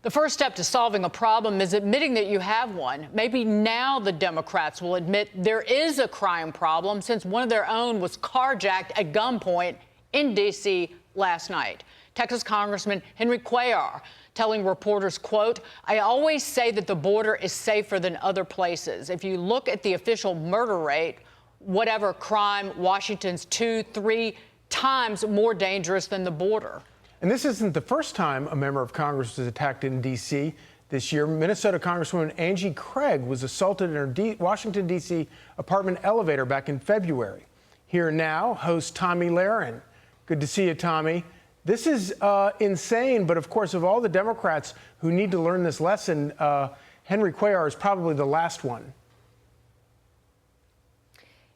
The first step to solving a problem is admitting that you have one. Maybe now the Democrats will admit there is a crime problem since one of their own was carjacked at gunpoint in D.C. last night. Texas Congressman Henry Cuellar telling reporters, quote, "I always say that the border is safer than other places. If you look at the official murder rate, whatever crime, Washington's 2-3 times more dangerous than the border." And this isn't the first time a member of Congress was attacked in D.C. this year. Minnesota Congresswoman Angie Craig was assaulted in her Washington, D.C. apartment elevator back in February. Here now, host Tomi Lahren. Good to see you, Tomi. This is insane, but of course, of all the Democrats who need to learn this lesson, Henry Cuellar is probably the last one.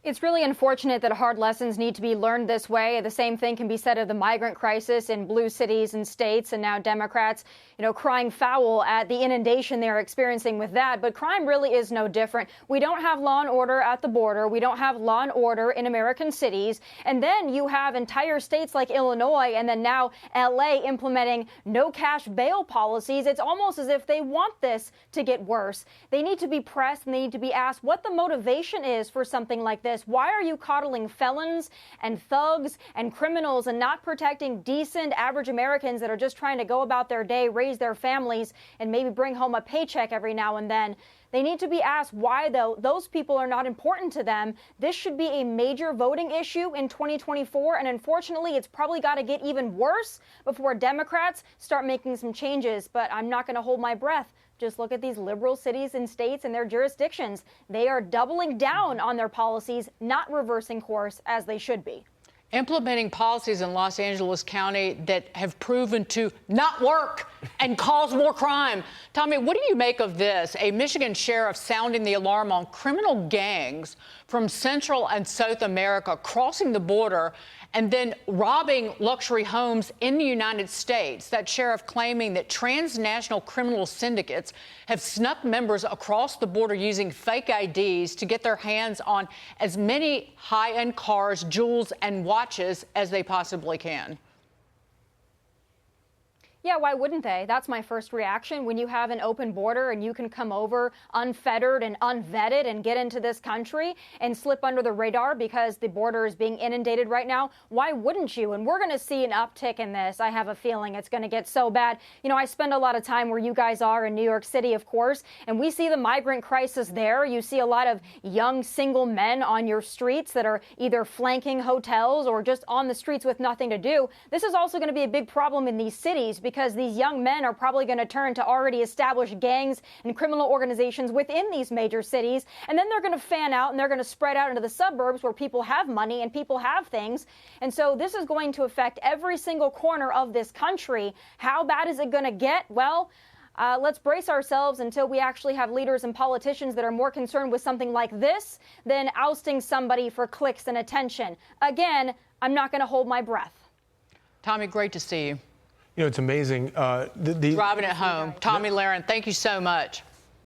It's really unfortunate that hard lessons need to be learned this way. The same thing can be said of the migrant crisis in blue cities and states, and now Democrats, crying foul at the inundation they're experiencing with that. But crime really is no different. We don't have law and order at the border. We don't have law and order in American cities. And then you have entire states like Illinois and then now L.A. implementing no cash bail policies. It's almost as if they want this to get worse. They need to be pressed and they need to be asked what the motivation is for something like this. Why are you coddling felons and thugs and criminals and not protecting decent average Americans that are just trying to go about their day, raise their families, and maybe bring home a paycheck every now and then? They need to be asked why, though, those people are not important to them. This should be a major voting issue in 2024, and unfortunately, it's probably got to get even worse before Democrats start making some changes. But I'm not going to hold my breath. Just look at these liberal cities and states and their jurisdictions. They are doubling down on their policies, not reversing course as they should be. Implementing policies in Los Angeles County that have proven to not work and cause more crime. Tomi, what do you make of this? A Michigan sheriff sounding the alarm on criminal gangs from Central and South America crossing the border and then robbing luxury homes in the United States. That sheriff claiming that transnational criminal syndicates have snuck members across the border using fake IDs to get their hands on as many high-end cars, jewels, and watches as they possibly can. Yeah, why wouldn't they? That's my first reaction. When you have an open border and you can come over unfettered and unvetted and get into this country and slip under the radar because the border is being inundated right now, why wouldn't you? And we're going to see an uptick in this. I have a feeling it's going to get so bad. I spend a lot of time where you guys are in New York City, of course, and we see the migrant crisis there. You see a lot of young single men on your streets that are either flanking hotels or just on the streets with nothing to do. This is also going to be a big problem in these cities because these young men are probably going to turn to already established gangs and criminal organizations within these major cities. And then they're going to fan out and they're going to spread out into the suburbs where people have money and people have things. And so this is going to affect every single corner of this country. How bad is it going to get? Well, let's brace ourselves until we actually have leaders and politicians that are more concerned with something like this than ousting somebody for clicks and attention. Again, I'm not going to hold my breath. Tomi, great to see you. It's amazing. Driving it home. Tomi Lahren, thank you so much.